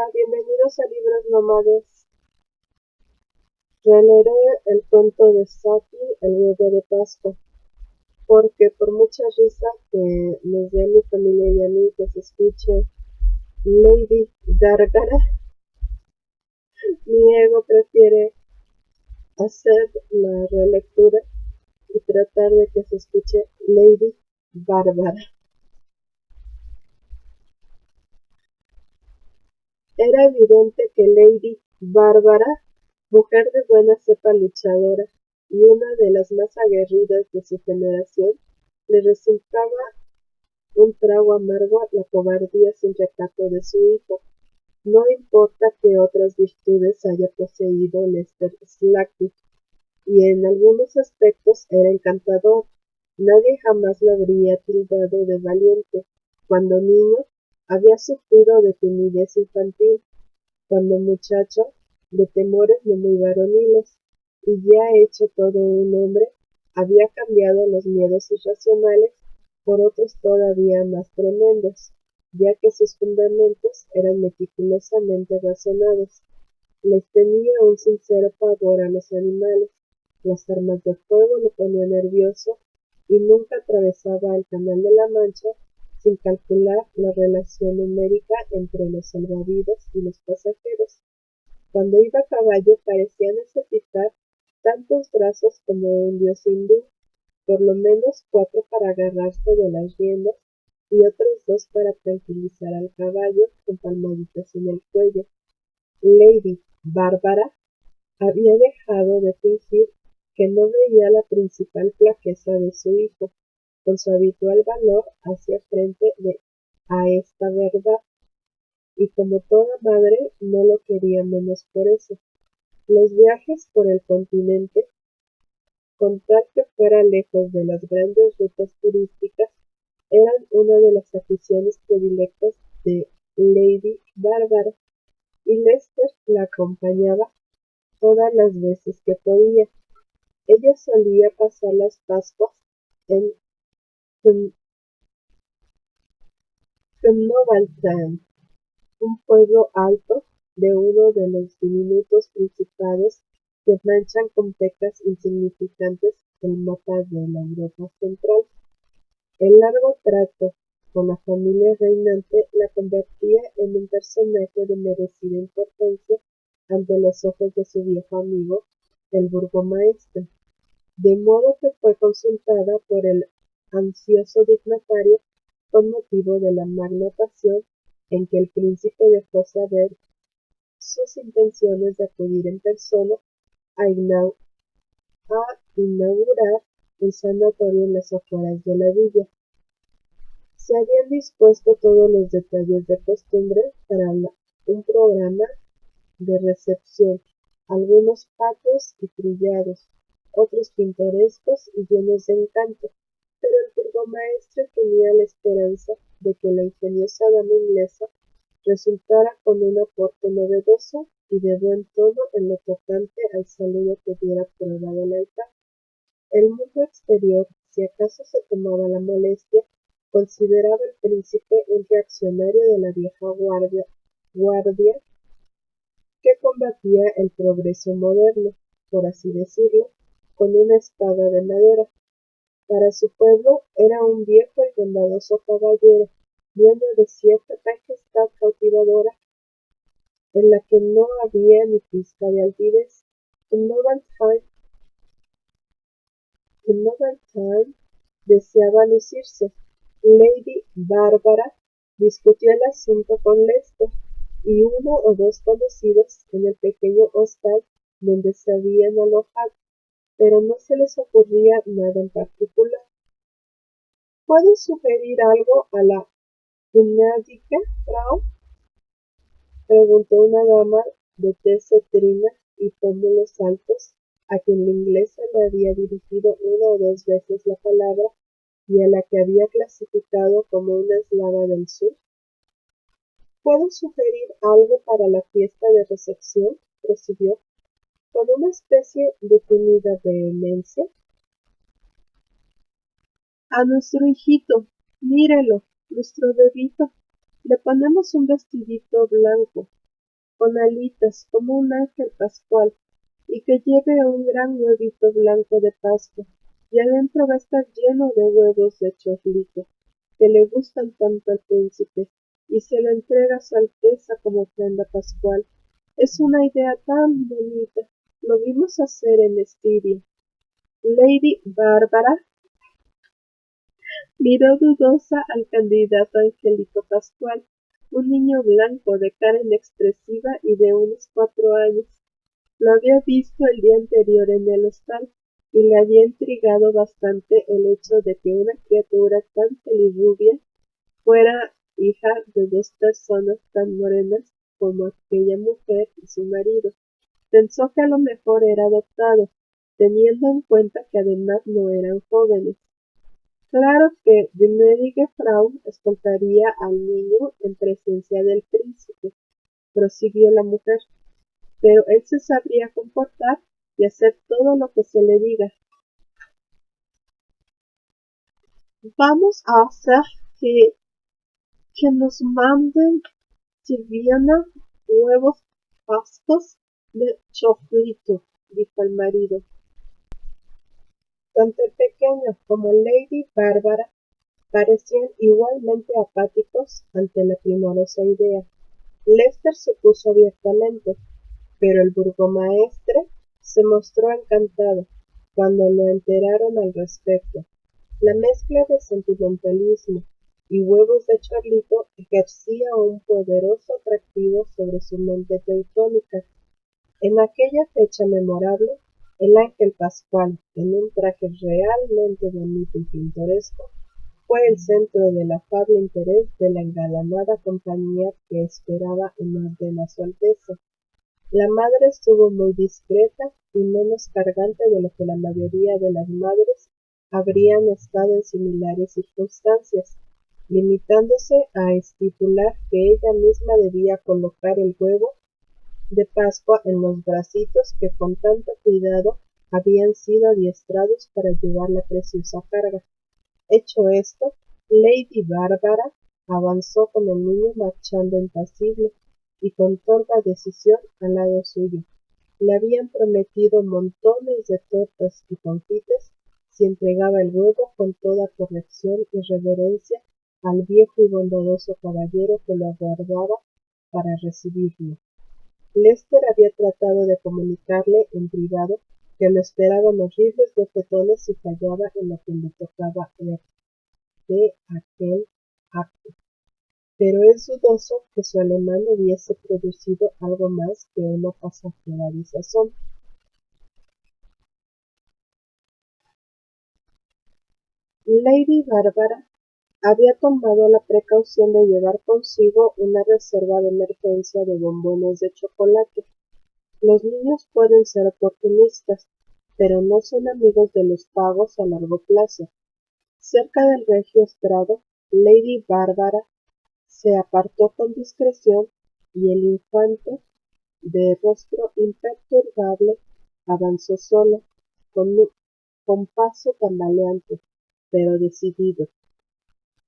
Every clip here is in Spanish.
Bienvenidos a Libros Nómades. Releeré el cuento de Saki, el huevo de Pascua, porque por mucha risa que nos dé mi familia y a mí que se escuche Lady Gárgara, mi ego prefiere hacer la relectura y tratar de que se escuche Lady Bárbara. Era evidente que Lady Bárbara, mujer de buena cepa luchadora y una de las más aguerridas de su generación, le resultaba un trago amargo la cobardía sin recato de su hijo. No importa qué otras virtudes haya poseído Lester Slacky, y en algunos aspectos era encantador. Nadie jamás lo habría tildado de valiente. Cuando niño, había sufrido de timidez infantil; cuando muchacho, de temores no muy varoniles; y ya hecho todo un hombre, había cambiado los miedos irracionales por otros todavía más tremendos, ya que sus fundamentos eran meticulosamente razonados. Les tenía un sincero pavor a los animales; las armas de fuego lo ponían nervioso, y nunca atravesaba el Canal de la Mancha sin calcular la relación numérica entre los salvavidas y los pasajeros. Cuando iba a caballo parecía necesitar tantos brazos como un dios hindú, por lo menos 4 para agarrarse de las riendas y otros 2 para tranquilizar al caballo con palmaditas en el cuello. Lady Bárbara había dejado de fingir que no veía la principal flaqueza de su hijo; con su habitual valor hacía frente a esta verdad, y como toda madre no lo quería menos por eso. Los viajes por el continente, con tal que fuera lejos de las grandes rutas turísticas, eran una de las aficiones predilectas de Lady Bárbara, y Lester la acompañaba todas las veces que podía. Ella solía pasar las Pascuas en Knobalton, un pueblo alto de uno de los diminutos principados que manchan con pecas insignificantes el mapa de la Europa central. El largo trato con la familia reinante la convertía en un personaje de merecida importancia ante los ojos de su viejo amigo, el burgomaestre, de modo que fue consultada por el ansioso dignatario con motivo de la magna ocasión en que el príncipe dejó saber sus intenciones de acudir en persona a inaugurar un sanatorio en las afueras de la villa. Se habían dispuesto todos los detalles de costumbre para un programa de recepción, algunos patos y trillados, otros pintorescos y llenos de encanto, pero el burgomaestre tenía la esperanza de que la ingeniosa dama inglesa resultara con un aporte novedoso y de buen tono en lo tocante al saludo que diera prueba del altar. El mundo exterior, si acaso se tomaba la molestia, consideraba al príncipe un reaccionario de la vieja guardia que combatía el progreso moderno, por así decirlo, con una espada de madera. Para su pueblo era un viejo y bondadoso caballero, dueño de cierta majestad cautivadora en la que no había ni pizca de altivez. En Nobaltheim deseaba lucirse. Lady Bárbara discutió el asunto con Lester y uno o dos conocidos en el pequeño hostal donde se habían alojado, pero no se les ocurría nada en particular. ¿Puedo sugerir algo a la gnädige Frau?, preguntó una dama de tez cetrina y pómulos altos, a quien la inglesa le había dirigido una o dos veces la palabra y a la que había clasificado como una eslava del sur. ¿Puedo sugerir algo para la fiesta de recepción?, prosiguió, con una especie de tímida vehemencia. A nuestro hijito, mírelo, nuestro bebito, le ponemos un vestidito blanco, con alitas como un ángel pascual, y que lleve un gran huevito blanco de Pascua, y adentro va a estar lleno de huevos de chorlito, que le gustan tanto al príncipe, y se lo entrega a su Alteza como ofrenda pascual. Es una idea tan bonita. Lo vimos hacer en Estiria. Lady Bárbara miró dudosa al candidato Angelito Pascual, un niño blanco de cara inexpresiva y de unos 4 años. Lo había visto el día anterior en el hostal, y le había intrigado bastante el hecho de que una criatura tan pelirrubia fuera hija de dos personas tan morenas como aquella mujer y su marido. Pensó que a lo mejor era adoptado, teniendo en cuenta que además no eran jóvenes. Claro que gnädige Frau escoltaría al niño en presencia del príncipe, prosiguió la mujer, pero él se sabría comportar y hacer todo lo que se le diga. Vamos a hacer que nos manden de Viena huevos pascos de choclito, dijo el marido. Tanto el pequeño como Lady Bárbara parecían igualmente apáticos ante la primorosa idea. Lester se opuso abiertamente, pero el burgomaestre se mostró encantado cuando lo enteraron al respecto. La mezcla de sentimentalismo y huevos de chorlito ejercía un poderoso atractivo sobre su mente teutónica. En aquella fecha memorable, el ángel pascual, en un traje realmente bonito y pintoresco, fue el centro del afable interés de la engalanada compañía que esperaba en orden a su Alteza. La madre estuvo muy discreta y menos cargante de lo que la mayoría de las madres habrían estado en similares circunstancias, limitándose a estipular que ella misma debía colocar el huevo de Pascua en los bracitos que con tanto cuidado habían sido adiestrados para llevar la preciosa carga. Hecho esto, Lady Bárbara avanzó con el niño marchando impasible y con torva decisión al lado suyo. Le habían prometido montones de tortas y confites si entregaba el huevo con toda corrección y reverencia al viejo y bondadoso caballero que lo aguardaba para recibirlo. Lester había tratado de comunicarle en privado que lo esperaban horribles bofetones si fallaba en lo que le tocaba de aquel acto, pero es dudoso que su alemán hubiese producido algo más que una pasajera desazón. Lady Bárbara había tomado la precaución de llevar consigo una reserva de emergencia de bombones de chocolate. Los niños pueden ser oportunistas, pero no son amigos de los pagos a largo plazo. Cerca del regio estrado, Lady Bárbara se apartó con discreción y el infante, de rostro imperturbable, avanzó solo, con paso tambaleante, pero decidido,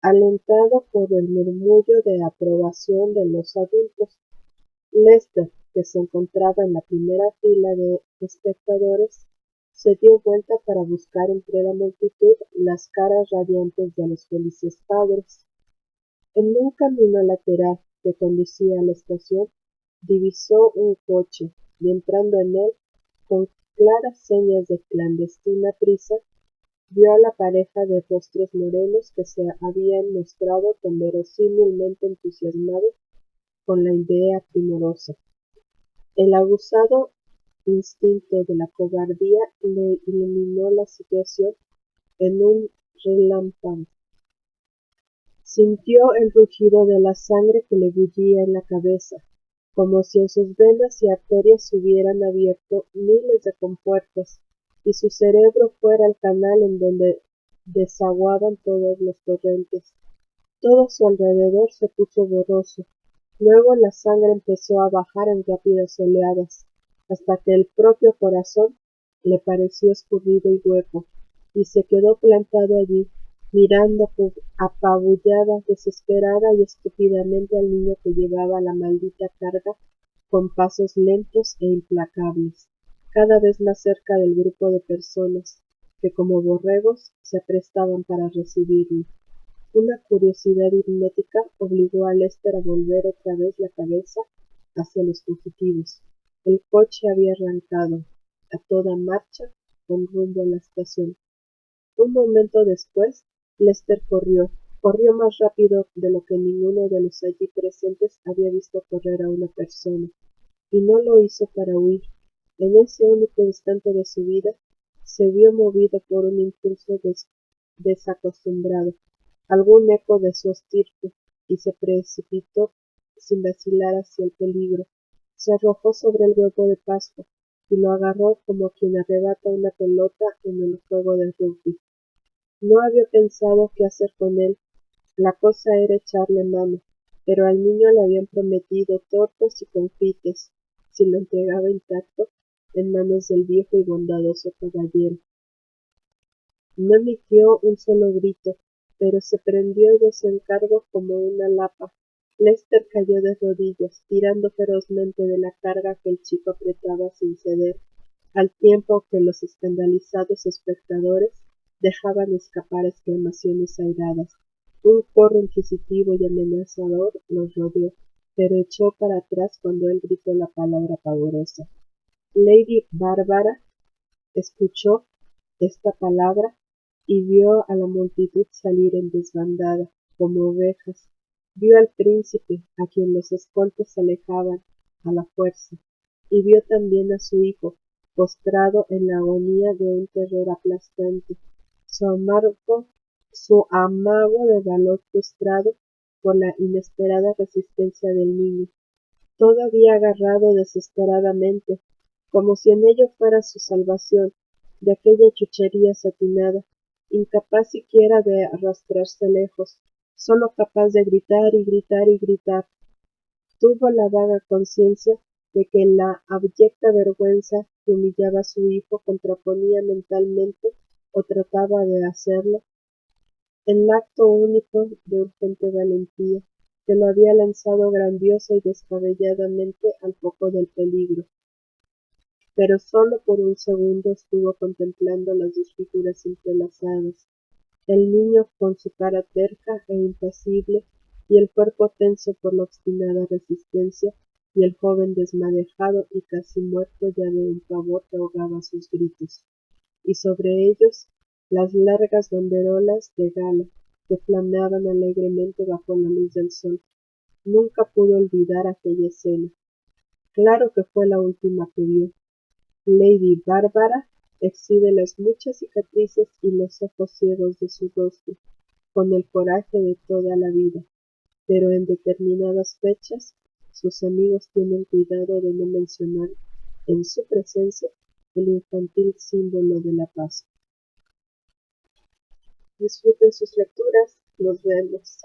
alentado por el murmullo de aprobación de los adultos. Lester, que se encontraba en la primera fila de espectadores, se dio vuelta para buscar entre la multitud las caras radiantes de los felices padres. En un camino lateral que conducía a la estación, divisó un coche y entrando en él, con claras señas de clandestina prisa, vio a la pareja de rostros morenos que se habían mostrado tan verosímilmente entusiasmados con la idea primorosa. El aguzado instinto de la cobardía le iluminó la situación en un relámpago. Sintió el rugido de la sangre que le bullía en la cabeza, como si en sus venas y arterias se hubieran abierto miles de compuertas y su cerebro fuera el canal en donde desaguaban todos los torrentes. Todo a su alrededor se puso borroso. Luego la sangre empezó a bajar en rápidas oleadas, hasta que el propio corazón le pareció escurrido y hueco, y se quedó plantado allí, mirando apabullada, desesperada y estúpidamente al niño que llevaba la maldita carga con pasos lentos e implacables, cada vez más cerca del grupo de personas que como borregos se aprestaban para recibirlo. Una curiosidad hipnótica obligó a Lester a volver otra vez la cabeza hacia los fugitivos. El coche había arrancado a toda marcha con rumbo a la estación. Un momento después, Lester corrió más rápido de lo que ninguno de los allí presentes había visto correr a una persona, y no lo hizo para huir. En ese único instante de su vida, se vio movido por un impulso desacostumbrado, algún eco de su estirpe, y se precipitó sin vacilar hacia el peligro. Se arrojó sobre el huevo de Pascua y lo agarró como quien arrebata una pelota en el juego de rugby. No había pensado qué hacer con él. La cosa era echarle mano, pero al niño le habían prometido tortas y confites si lo entregaba intacto en manos del viejo y bondadoso caballero. No emitió un solo grito, pero se prendió de su encargo como una lapa. Lester cayó de rodillas, tirando ferozmente de la carga que el chico apretaba sin ceder, al tiempo que los escandalizados espectadores dejaban escapar exclamaciones airadas. Un corro inquisitivo y amenazador los rodeó, pero echó para atrás cuando él gritó la palabra pavorosa. Lady Bárbara escuchó esta palabra y vio a la multitud salir en desbandada, como ovejas. Vio al príncipe, a quien los escoltas alejaban a la fuerza, y vio también a su hijo, postrado en la agonía de un terror aplastante, su amago de valor frustrado por la inesperada resistencia del niño, todavía agarrado desesperadamente, como si en ello fuera su salvación, de aquella chuchería satinada, incapaz siquiera de arrastrarse lejos, solo capaz de gritar y gritar y gritar. Tuvo la vaga conciencia de que la abyecta vergüenza que humillaba a su hijo contraponía mentalmente, o trataba de hacerlo, el acto único de urgente valentía, que lo había lanzado grandiosa y descabelladamente al foco del peligro. Pero sólo por un segundo estuvo contemplando las dos figuras entrelazadas, el niño con su cara terca e impasible y el cuerpo tenso por la obstinada resistencia, y el joven desmadejado y casi muerto ya de un pavor que ahogaba sus gritos, y sobre ellos las largas banderolas de gala que flameaban alegremente bajo la luz del sol. Nunca pudo olvidar aquella escena. Claro que fue la última que vio. Lady Bárbara exhibe las muchas cicatrices y los ojos ciegos de su rostro, con el coraje de toda la vida, pero en determinadas fechas sus amigos tienen cuidado de no mencionar en su presencia el infantil símbolo de la paz. Disfruten sus lecturas, nos vemos.